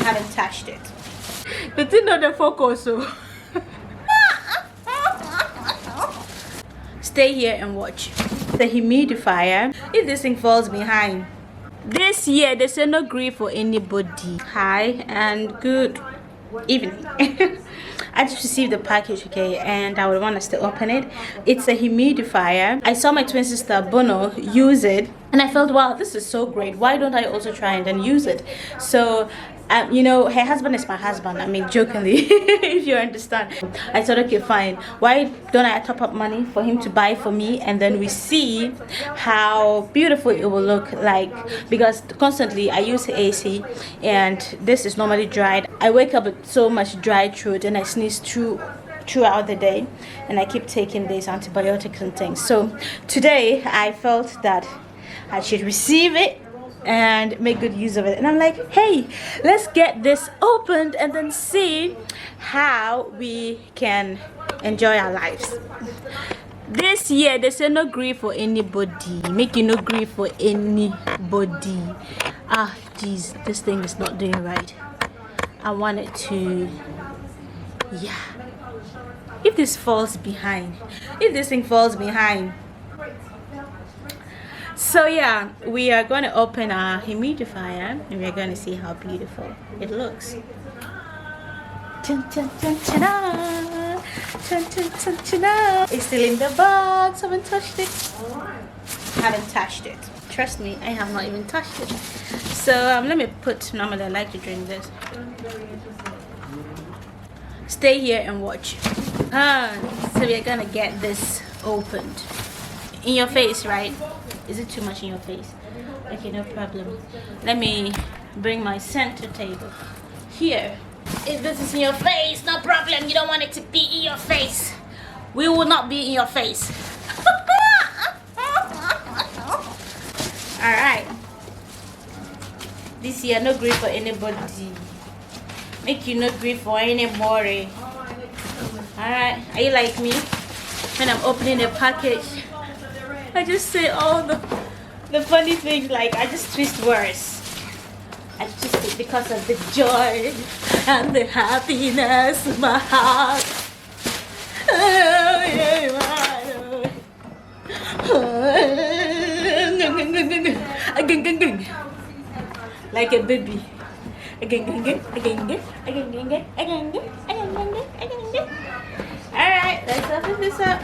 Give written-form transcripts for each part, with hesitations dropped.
haven't touched it. But you know the focus, so stay here and watch. The humidifier, if this thing falls behind. This year they say no grief for anybody. Hi and good evening. I just received the package, okay, and I would want us to open it. It's a humidifier. I saw my twin sister Bono use it and I felt, wow, this is so great. Why don't I also try and then use it? So you know, her husband is my husband. I mean, jokingly, if you understand. I thought, okay, fine. Why don't I top up money for him to buy for me, and then we see how beautiful it will look like. Because constantly I use AC, and this is normally dried. I wake up with so much dry throat, and I sneeze throughout the day, and I keep taking these antibiotics and things. So today I felt that I should receive it and make good use of it, and I'm like, hey, let's get this opened and then see how we can enjoy our lives. This year they say no grief for anybody, make you no grief for anybody. Ah, geez, this thing is not doing right. I want it to, yeah, if this falls behind, if this thing falls behind. So yeah, we are going to open our humidifier and we're going to see how beautiful it looks. Dun, dun, dun, dun, dun. Dun, dun, dun, dun, dun. It's still in the box. Haven't touched it. Haven't touched it. Trust me, I have not even touched it. So let me put, normally I like to drink this. Stay here and watch. So we're gonna get this opened. In your face, right? Is it too much in your face? Okay, no problem. Let me bring my center table here. If this is in your face, no problem. You don't want it to be in your face. We will not be in your face. Alright. This year, no grief for anybody. Make you no grief for anybody. Alright. Are you like me? When I'm opening a package, I just say all the funny things, like I just twist words. I just it because of the joy and the happiness in my heart. Like a baby. Alright, let's open this up.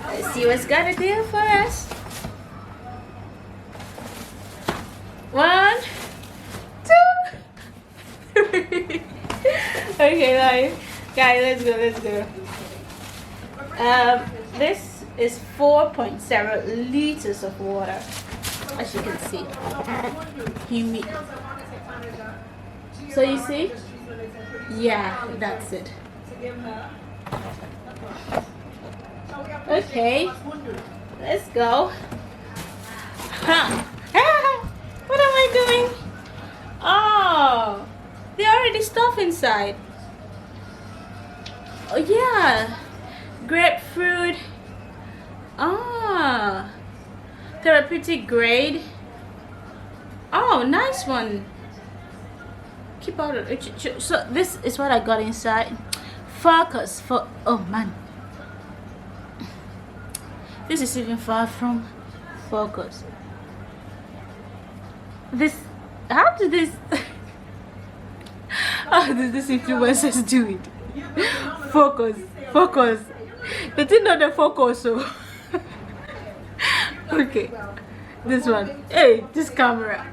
Let's see what's gonna do for us. 1, 2, 3. Okay, guys, let's go. This is 4.0 liters of water, as you can see. Humid. So you see? Yeah, that's it. Okay, let's go. What am I doing? Oh, they already stuff inside. Oh yeah, grapefruit. Ah, therapeutic grade. Oh, nice one. Keep out of it. So this is what I got inside. Focus for. Oh man. This is even far from focus. This, how did this, how did this influencers do it? Focus. They didn't know the focus, so. Okay, this one. Hey, this camera.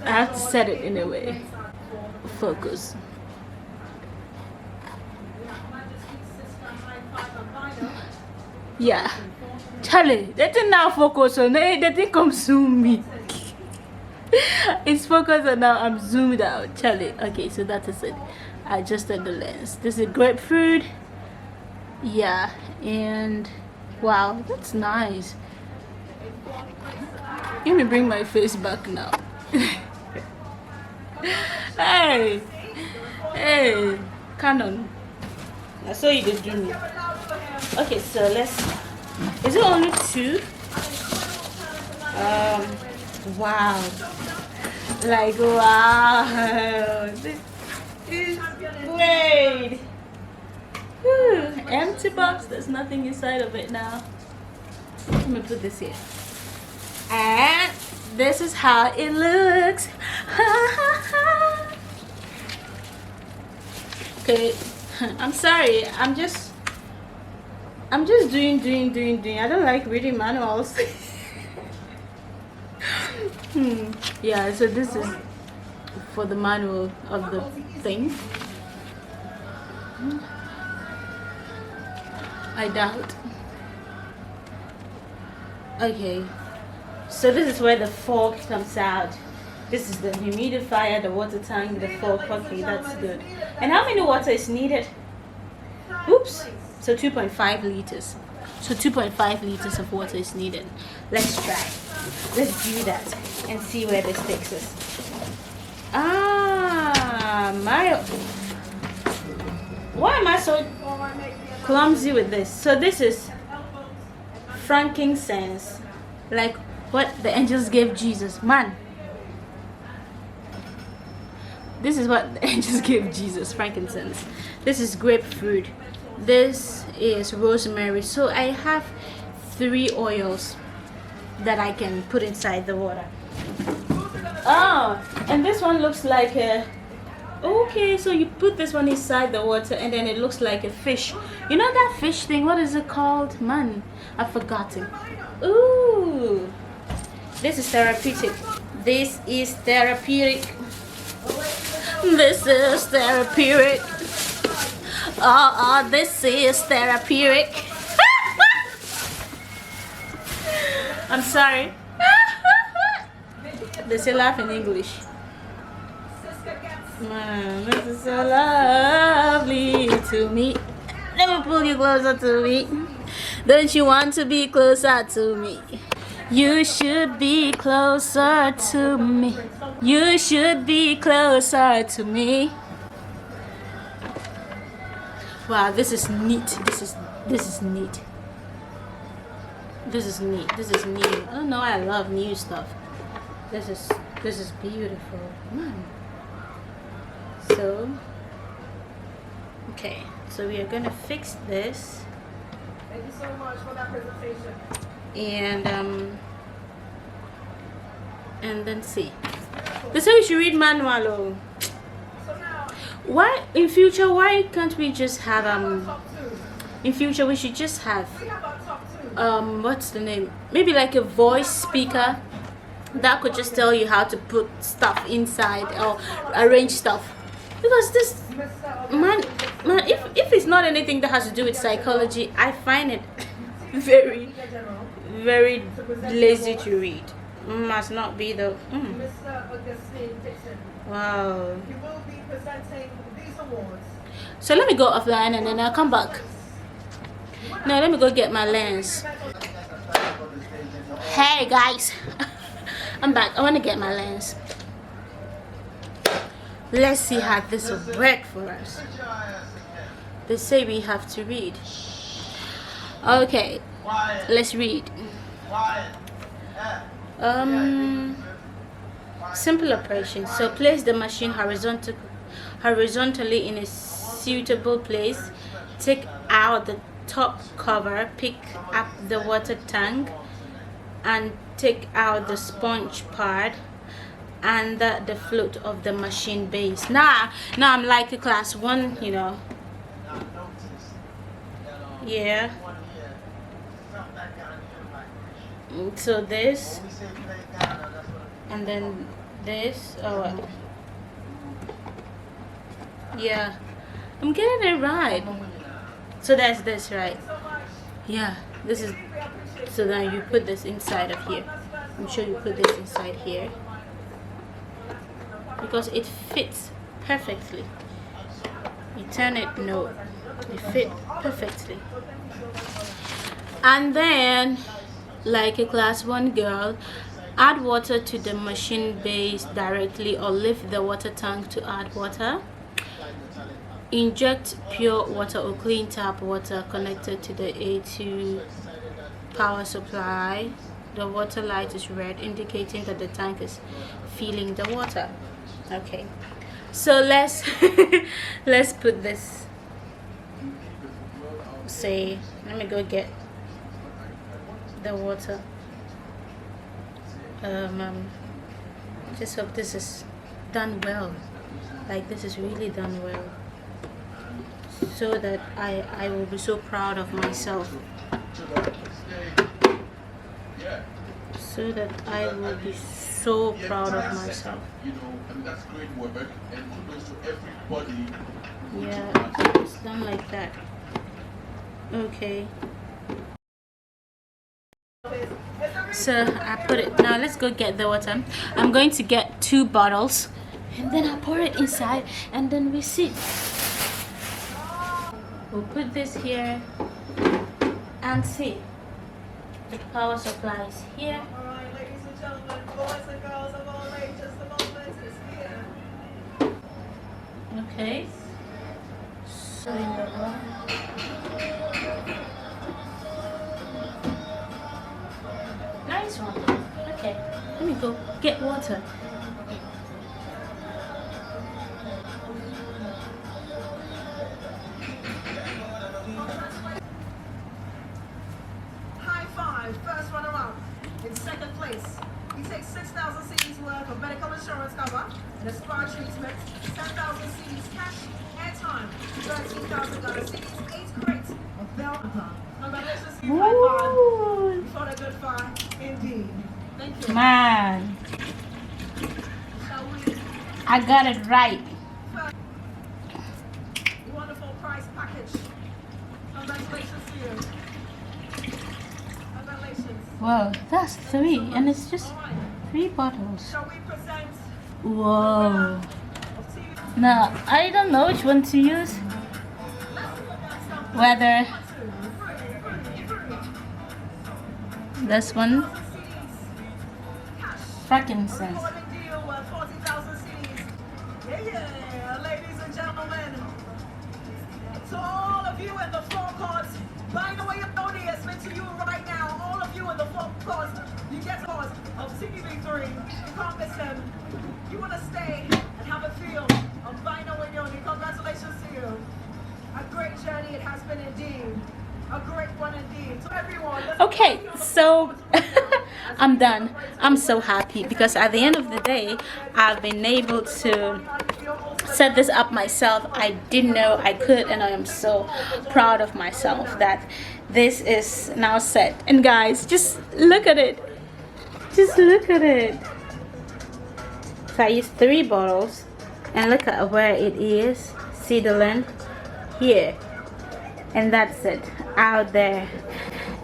I have to set it in a way. Focus. Yeah, Charlie, they didn't now focus on it. They didn't come zoom me. It's focused and now I'm zoomed out. Charlie, okay, so that is it. I adjusted the lens. This is grapefruit. Yeah, and wow, that's nice. Let me bring my face back now. Hey, Canon. I saw you did do me. Okay, so let's. Is it only 2? Wow. Like, wow, this is great. Whew. Empty box, there's nothing inside of it now. Let me put this here. And this is how it looks. Okay, I'm sorry, I'm just doing. I don't like reading manuals. Yeah, so this is for the manual of the thing. I doubt. Okay, so this is where the fork comes out. This is the humidifier, the water tank, the fork. Okay, that's good. And how many water is needed? Oops. So 2.5 liters. So 2.5 liters of water is needed. Let's try. Let's do that and see where this takes us. Why am I so clumsy with this? So this is frankincense, like what the angels gave Jesus. Man, this is what the angels gave Jesus, frankincense. This is grapefruit. This is rosemary. So I have 3 oils that I can put inside the water. Oh, and this one looks like a... Okay, so you put this one inside the water and then it looks like a fish. You know that fish thing? What is it called? Man, I've forgotten. Ooh, this is therapeutic. This is therapeutic. This is therapeutic. Oh, this is therapeutic. I'm sorry. They say laugh in English. Man, this is so lovely to me. Let me pull you closer to me. Don't you want to be closer to me? You should be closer to me. You should be closer to me. Wow, this is neat. This is neat. This is neat. This is new. Oh no, I love new stuff. This is beautiful. Man. So okay, so we are gonna fix this. Thank you so much for that presentation. And then see. They say we should read manual. Oh. So now, Why in future? Why can't we just have in future we should just have we have our top 2. what's the name? Maybe like a voice speaker that could just tell you how to put stuff inside or arrange stuff. Because this man, if it's not anything that has to do with psychology, I find it very lazy to read. Must not be the Mr. Augustine Dixon. wow. You will be presenting these awards. So let me go offline and then I'll come back. No, let me go get my lens. Hey guys, I'm back. I want to get my lens. Let's see how this will work for us. They say we have to read. Okay, let's read. Simple operation. So place the machine horizontally in a suitable place. Take out the top cover. Pick up the water tank and take out the sponge part and the float of the machine base. Now I'm like a class 1, you know. Yeah. So this and then this. Oh yeah, I'm getting it right. So that's this, right? Yeah, this is. So then you put this inside of here. I'm sure you put this inside here because it fits perfectly. You turn it, no, it fit perfectly. And then, like a class 1 girl, add water to the machine base directly or lift the water tank to add water. Inject pure water or clean tap water connected to the A2 power supply. the water light is red, indicating that the tank is feeling the water. Okay, so let's let's put this. Say, let me go get the water. Just hope this is done well, like this is really done well, so that I will be so proud of myself, so that I will be so proud of myself. That's great work, and kudos to everybody. Yeah, it's done like that. Okay, so I put it now. Let's go get the water. I'm going to get 2 bottles, and then I pour it inside, and then we see. We'll put this here and see. The power supply is here. All right, ladies and gentlemen, boys and girls of all ages, the moment is here. Okay. So in the one. Nice one. Okay, let me go get water. High five, first runner up. In second place, he takes 6,000 CDs worth of medical insurance cover and a spa treatment, 10,000 CDs cash, airtime, 13,000 CDs, 8 crates of Velcro. Congratulations, Steve. High five. Woo! You fought a good fight, indeed. Thank you. Man, Shall we? I got it right. Wonderful price package. Congratulations to you. Congratulations. Whoa, that's 3, and it's just All right. 3 bottles. Shall we present Whoa. of TV? Now, I don't know which one to use. Whether this one, frankincense. Deal worth 40,000 CDs. Yeah, ladies and gentlemen. To all of you in the forecourt, by the way, it's meant to you right now. All of you in the forecourt, you get cause of TV3. You can't miss them. You want to stay and have a feel of Bino Inyoni. Congratulations to you. A great journey it has been indeed. A great one indeed. To everyone. Okay, so I'm done. I'm so happy because at the end of the day, I've been able to set this up myself. I didn't know I could, and I am so proud of myself that this is now set. And guys, just look at it. Just look at it. So I used 3 bottles, and look at where it is. See the length here, and that's it out there.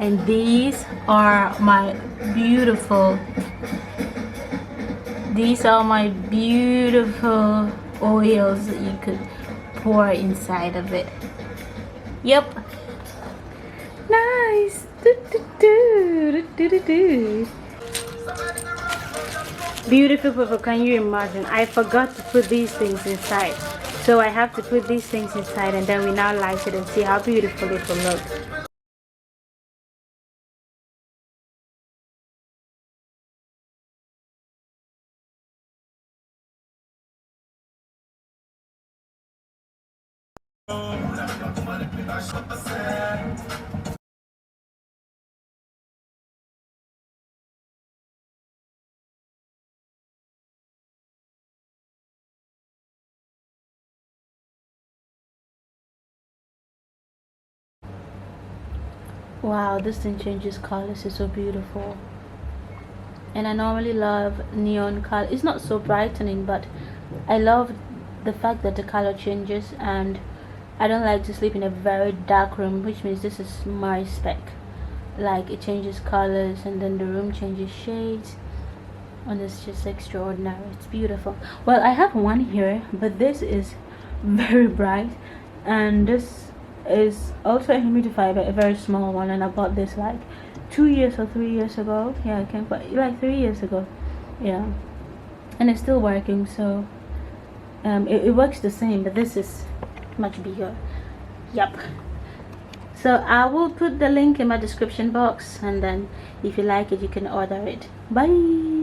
And these are my beautiful oils that you could pour inside of it. Yep, nice. Beautiful people, can you imagine? I forgot to put these things inside, so I have to put these things inside, and then we now light it and see how beautiful it will look. Wow, this thing changes colors. It's so beautiful. And I normally love neon color. It's not so brightening, but I love the fact that the color changes, and I don't like to sleep in a very dark room, which means this is my spec. Like, it changes colors and then the room changes shades, and it's just extraordinary. It's beautiful. Well, I have one here, but this is very bright, and this is also a humidifier, but a very small one, and I bought this like 2 years or 3 years ago. Yeah, I can't quite, like 3 years ago. Yeah, and it's still working. So it works the same, but this is much bigger. Yep. So I will put the link in my description box, and then if you like it, you can order it. Bye.